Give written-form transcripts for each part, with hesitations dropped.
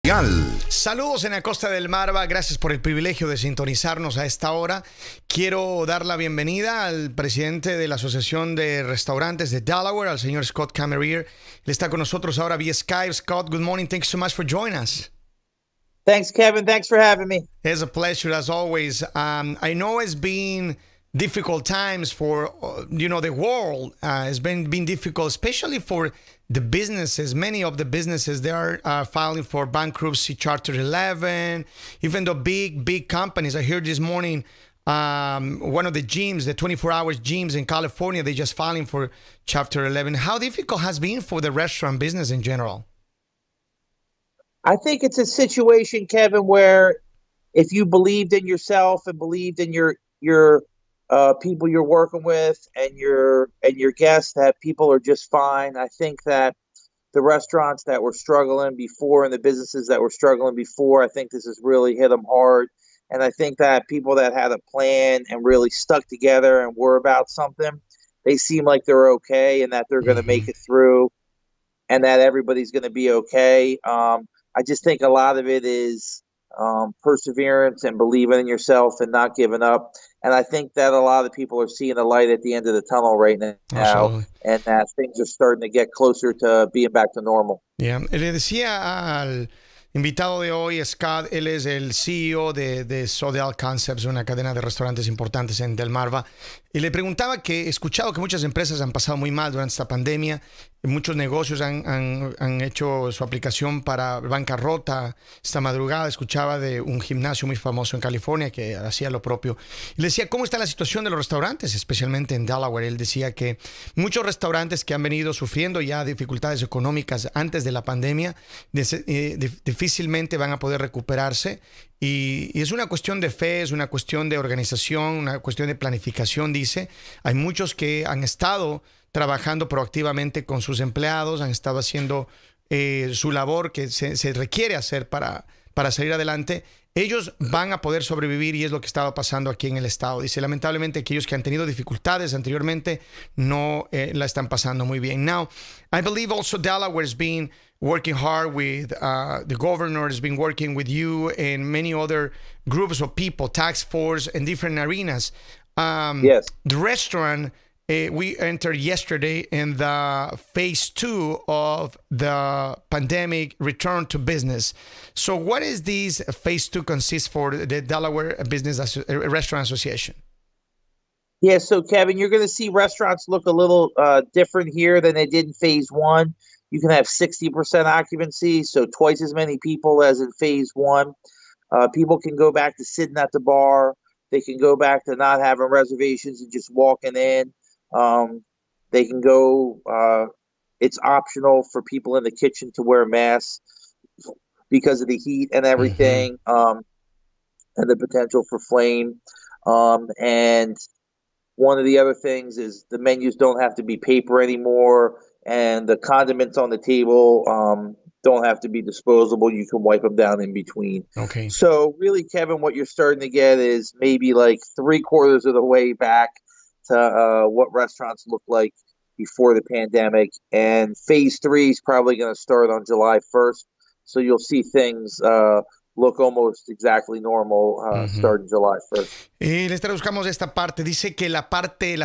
musical. Saludos en la costa del Marva, gracias por el privilegio de sintonizarnos a esta hora. Quiero dar la bienvenida al presidente de la Asociación de Restaurantes de Delaware, al señor Scott Camerier. Él está con nosotros ahora vía Skype. Scott, good morning. Thanks so much for joining us. Thanks, Kevin. Thanks for having me. It's a pleasure as always. I know it's been difficult times for the world. It's been difficult, especially for the businesses. Many of the businesses, they are filing for bankruptcy, Chapter 11. Even the big companies. I heard this morning one of the gyms, the 24-hour gyms in California, they just filing for Chapter 11. How difficult has been for the restaurant business in general? I think it's a situation, Kevin, where if you believed in yourself and believed in your people you're working with and your guests, that people are just fine. I think that the restaurants that were struggling before and the businesses that were struggling before, I think this has really hit them hard. And I think that people that had a plan and really stuck together and were about something, they seem like they're okay and that they're going to make it through and that everybody's going to be okay. I just think a lot of it is perseverance and believing in yourself and not giving up. And I think that a lot of people are seeing the light at the end of the tunnel right now. Absolutely. And that things are starting to get closer to being back to normal. Yeah. Le decía al invitado de hoy, Scott, él es el CEO de Sodal Concepts, una cadena de restaurantes importantes en Delmarva. Y le preguntaba que he escuchado que muchas empresas han pasado muy mal durante esta pandemia. Muchos negocios han hecho su aplicación para bancarrota. Esta madrugada escuchaba de un gimnasio muy famoso en California que hacía lo propio. Y le decía, ¿cómo está la situación de los restaurantes, especialmente en Delaware? Él decía que muchos restaurantes que han venido sufriendo ya dificultades económicas antes de la pandemia difícilmente van a poder recuperarse. Y es una cuestión de fe, es una cuestión de organización, una cuestión de planificación, dice. Hay muchos que han estado trabajando proactivamente con sus empleados, han estado haciendo su labor que se requiere hacer para salir adelante. Ellos van a poder sobrevivir y es lo que estaba pasando aquí en el estado. Dice, lamentablemente, aquellos que han tenido dificultades anteriormente no la están pasando muy bien. Now, I believe also Delaware has been working hard with the governor, has been working with you and many other groups of people, task force, and different arenas. Yes. The restaurant, we entered yesterday in the phase 2 of the pandemic return to business. So what is this phase 2 consist for the Delaware Restaurant Association? Yeah, so Kevin, you're going to see restaurants look a little different here than they did in phase 1. You can have 60% occupancy, so twice as many people as in phase 1. People can go back to sitting at the bar. They can go back to not having reservations and just walking in. They can go, it's optional for people in the kitchen to wear masks because of the heat and everything, and the potential for flame. And one of the other things is the menus don't have to be paper anymore, and the condiments on the table don't have to be disposable. You can wipe them down in between. Okay. So really, Kevin, what you're starting to get is maybe like 3/4 of the way back to what restaurants look like before the pandemic. And phase 3 is probably going to start on July 1st. So you'll see things look almost exactly normal starting July 1st. Les traduzcamos esta parte. Dice que la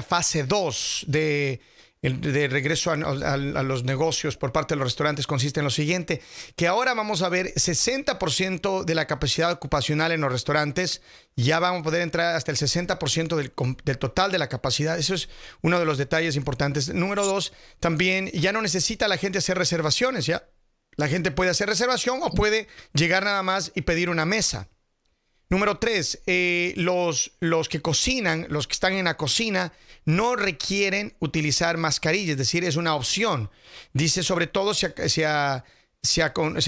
fase 2 de regreso a los negocios por parte de los restaurantes consiste en lo siguiente, que ahora vamos a ver 60% de la capacidad ocupacional en los restaurantes, ya vamos a poder entrar hasta el 60% del total de la capacidad. Eso es uno de los detalles importantes. Número 2, también ya no necesita la gente hacer reservaciones, ya. La gente puede hacer reservación o puede llegar nada más y pedir una mesa. Número 3, los que cocinan, los que están en la cocina, no requieren utilizar mascarilla, es decir, es una opción. Dice, sobre todo se ha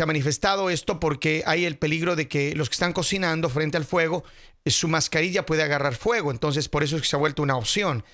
manifestado esto porque hay el peligro de que los que están cocinando frente al fuego, su mascarilla puede agarrar fuego, entonces por eso es que se ha vuelto una opción.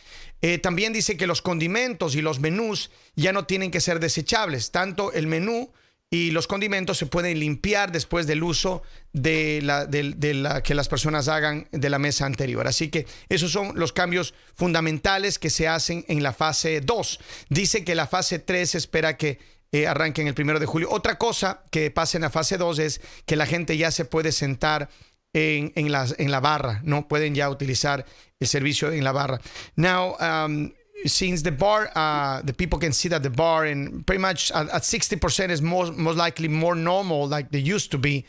También dice que los condimentos y los menús ya no tienen que ser desechables, tanto el menú y los condimentos se pueden limpiar después del uso de la que las personas hagan de la mesa anterior. Así que esos son los cambios fundamentales que se hacen en la fase 2. Dice que la fase 3 espera que arranquen el 1 de julio. Otra cosa que pasa en la fase 2 es que la gente ya se puede sentar en la barra, ¿no? Pueden ya utilizar el servicio en la barra. Now, since the bar, the people can sit at the bar, and pretty much at 60% is most likely more normal like they used to be.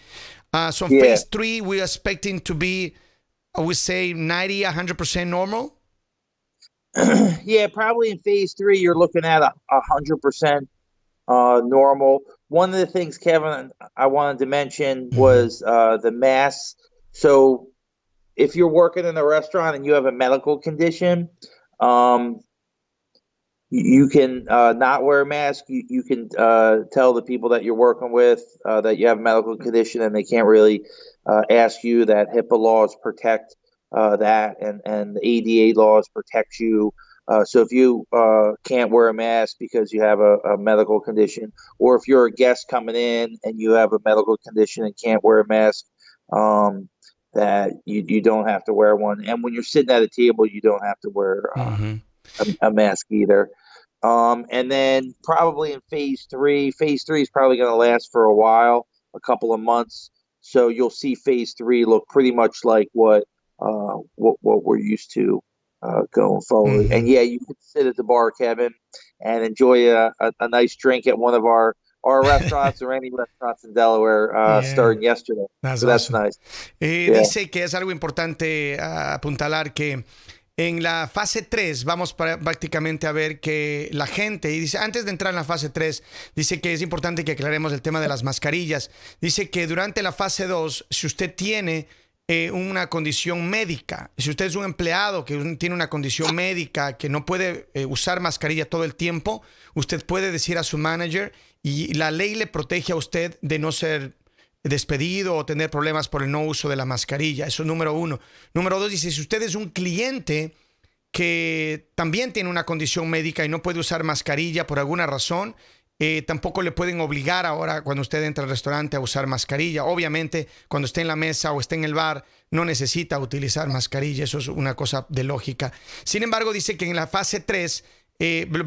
So in phase 3, we're expecting to be, I would say, 90-100% normal. Yeah, probably in phase 3, you're looking at 100% normal. One of the things, Kevin, I wanted to mention was the masks. So if you're working in a restaurant and you have a medical condition, you can not wear a mask. You can tell the people that you're working with that you have a medical condition, and they can't really ask you. That HIPAA laws protect that, and the ADA laws protect you. So if you can't wear a mask because you have a medical condition, or if you're a guest coming in and you have a medical condition and can't wear a mask, that you don't have to wear one. And when you're sitting at a table, you don't have to wear a mask either. And then probably in phase 3 is probably going to last for a while, a couple of months. So you'll see phase 3 look pretty much like what we're used to going forward. And yeah, you can sit at the bar, Kevin, and enjoy a nice drink at one of our restaurants or any restaurants in Delaware starting yesterday. That's awesome. That's nice. Dice que es algo importante apuntalar que en la fase 3 vamos prácticamente a ver que la gente, y dice, antes de entrar en la fase 3, dice que es importante que aclaremos el tema de las mascarillas. Dice que durante la fase 2, si usted tiene una condición médica, si usted es un empleado que tiene una condición médica que no puede usar mascarilla todo el tiempo, usted puede decir a su manager y la ley le protege a usted de no ser despedido o tener problemas por el no uso de la mascarilla. Eso es número 1. Número 2, dice, si usted es un cliente que también tiene una condición médica y no puede usar mascarilla por alguna razón, tampoco le pueden obligar ahora cuando usted entra al restaurante a usar mascarilla. Obviamente, cuando esté en la mesa o esté en el bar, no necesita utilizar mascarilla. Eso es una cosa de lógica. Sin embargo, dice que en la fase 3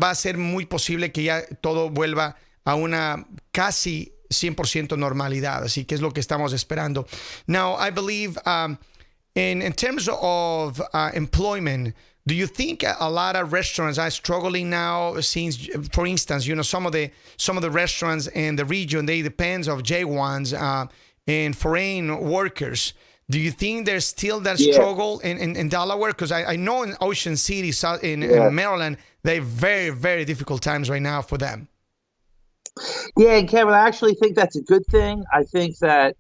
va a ser muy posible que ya todo vuelva a una casi 100% normalidad. Así que es lo que estamos esperando. Now, I believe in terms of employment, do you think a lot of restaurants are struggling now? Since, for instance, some of the restaurants in the region, they depend of J1s and foreign workers. Do you think there's still that struggle in Delaware? Because I know in Ocean City, in Maryland, they're very, very difficult times right now for them. Yeah, and Kevin, I actually think that's a good thing. I think that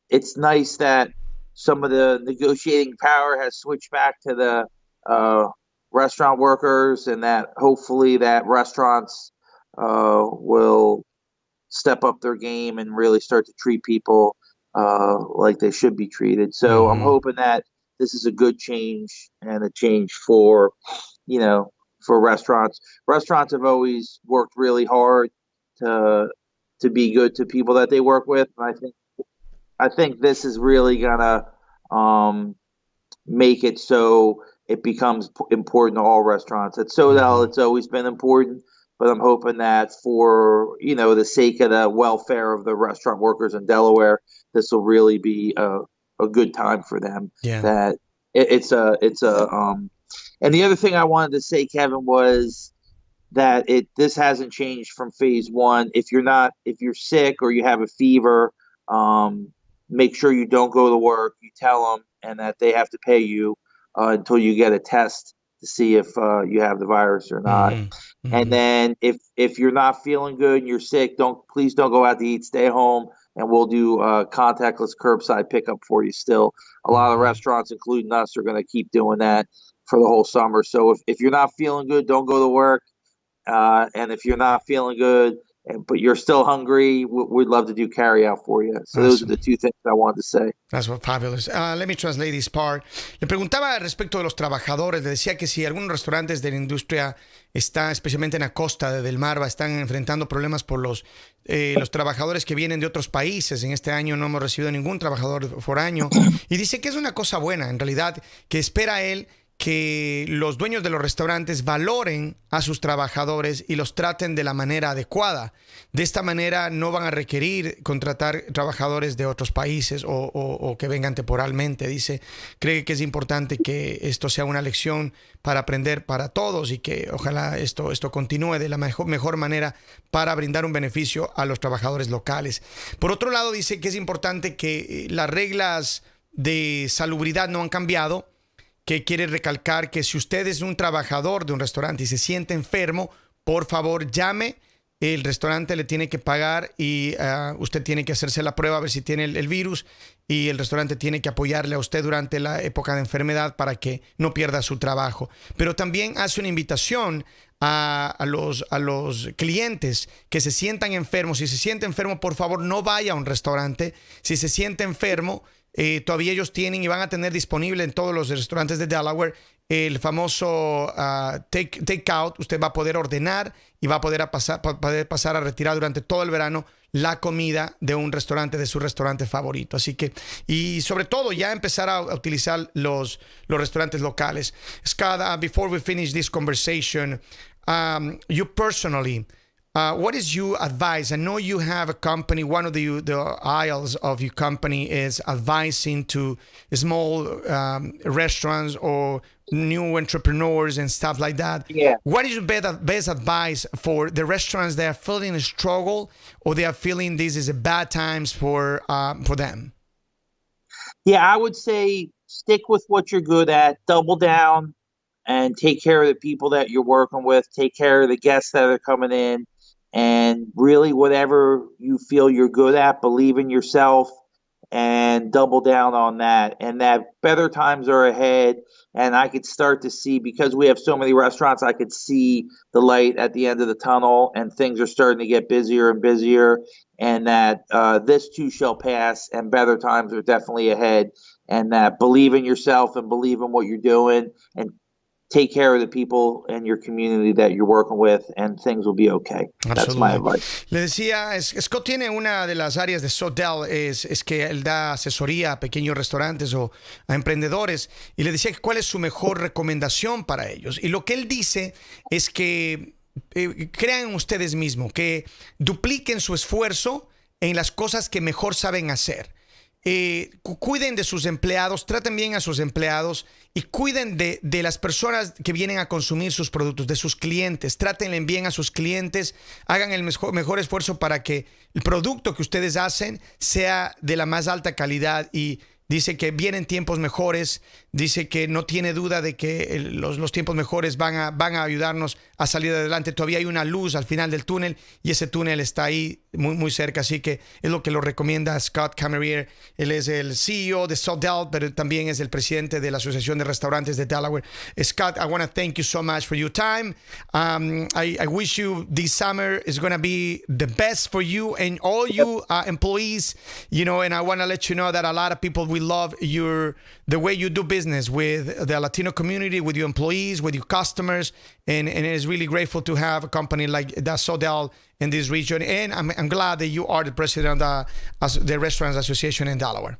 it's nice that some of the negotiating power has switched back to the restaurant workers, and that hopefully that restaurants will step up their game and really start to treat people like they should be treated. So I'm hoping that this is a good change and a change for, for restaurants. Restaurants have always worked really hard to be good to people that they work with. And I think this is really gonna make it so it becomes important to all restaurants. At Sodell, it's always been important, but I'm hoping that for the sake of the welfare of the restaurant workers in Delaware, this will really be a good time for them. Yeah. That it's a and the other thing I wanted to say, Kevin, was that this hasn't changed from phase 1. If you're sick or you have a fever, make sure you don't go to work. You tell them, and that they have to pay you until you get a test to see if you have the virus or not. And then if you're not feeling good and you're sick, please don't go out to eat. Stay home, and we'll do contactless curbside pickup for you. Still, a lot of restaurants, including us, are going to keep doing that for the whole summer. So if you're not feeling good, don't go to work. And if you're not feeling good, but you're still hungry, we'd love to do carry out for you. So those are the two things I wanted to say. That's fabulous. Let me translate this part. Le preguntaba respecto de los trabajadores. Le decía que si algunos restaurantes de la industria están, especialmente en la costa del Mar, están enfrentando problemas por los trabajadores que vienen de otros países. En este año no hemos recibido ningún trabajador foráneo. Y dice que es una cosa buena, en realidad, que espera él que los dueños de los restaurantes valoren a sus trabajadores y los traten de la manera adecuada. De esta manera no van a requerir contratar trabajadores de otros países o que vengan temporalmente. Dice, cree que es importante que esto sea una lección para aprender para todos y que ojalá esto continúe de la mejor manera para brindar un beneficio a los trabajadores locales. Por otro lado, dice que es importante que las reglas de salubridad no han cambiado, que quiere recalcar que si usted es un trabajador de un restaurante y se siente enfermo, por favor llame. El restaurante le tiene que pagar y usted tiene que hacerse la prueba a ver si tiene el virus, y el restaurante tiene que apoyarle a usted durante la época de enfermedad para que no pierda su trabajo. Pero también hace una invitación a los clientes que se sientan enfermos. Si se siente enfermo, por favor no vaya a un restaurante. Si se siente enfermo, todavía ellos tienen y van a tener disponible en todos los restaurantes de Delaware el famoso take out. Usted va a poder ordenar y va a poder pasar a retirar durante todo el verano la comida de un restaurante, de su restaurante favorito. Así que, y sobre todo, ya empezar a utilizar los restaurantes locales. Scott, before we finish this conversation, you personally, what is your advice? I know you have a company. One of the aisles of your company is advising to small restaurants or new entrepreneurs and stuff like that. Yeah. What is your best advice for the restaurants that are feeling a struggle or they are feeling this is a bad times for them? Yeah, I would say stick with what you're good at, double down, and take care of the people that you're working with, take care of the guests that are coming in, and really whatever you feel you're good at, believe in yourself and double down on that. And that better times are ahead. And I could start to see, because we have so many restaurants, I could see the light at the end of the tunnel, and things are starting to get busier and busier, and that this too shall pass and better times are definitely ahead. And that believe in yourself and believe in what you're doing, and take care of the people in your community that you're working with, and things will be okay. That's my advice. Le decía, Scott tiene una de las áreas de Sodell, es que él da asesoría a pequeños restaurantes o a emprendedores, y le decía que cuál es su mejor recomendación para ellos. Y lo que él dice es que crean en ustedes mismos, que dupliquen su esfuerzo en las cosas que mejor saben hacer. Cuiden de sus empleados, traten bien a sus empleados y cuiden de las personas que vienen a consumir sus productos, de sus clientes. Trátenle bien a sus clientes, hagan el mejor esfuerzo para que el producto que ustedes hacen sea de la más alta calidad, y dice que vienen tiempos mejores, dice que no tiene duda de que los tiempos mejores van a ayudarnos a salir adelante. Todavía hay una luz al final del túnel y ese túnel está ahí muy, muy cerca. Así que es lo que lo recomienda Scott Camerier. Él es el CEO de Sodell, pero también es el presidente de la Asociación de Restaurantes de Delaware. Scott, I want to thank you so much for your time. I wish you this summer is going to be the best for you and all you employees, and I want to let you know that a lot of people will love the way you do business with the Latino community, with your employees, with your customers, and it is really grateful to have a company like that Sodell in this region. And I'm glad that you are the president of the Restaurants Association in Delaware.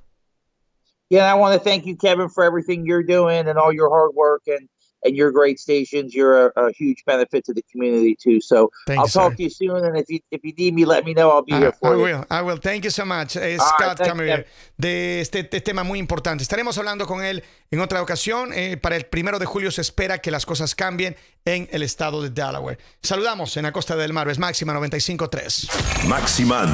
Yeah, and I want to thank you, Kevin, for everything you're doing and all your hard work and your great stations. You're a huge benefit to the community too. So I'll talk to you soon, and if you need me, let me know. I'll be here for you. I will. Thank you so much, Scott Camerier, de este tema muy importante. Estaremos hablando con él en otra ocasión. Para el 1 de julio se espera que las cosas cambien en el estado de Delaware. Saludamos en la Costa del Mar. Es Máxima 95.3. Máxima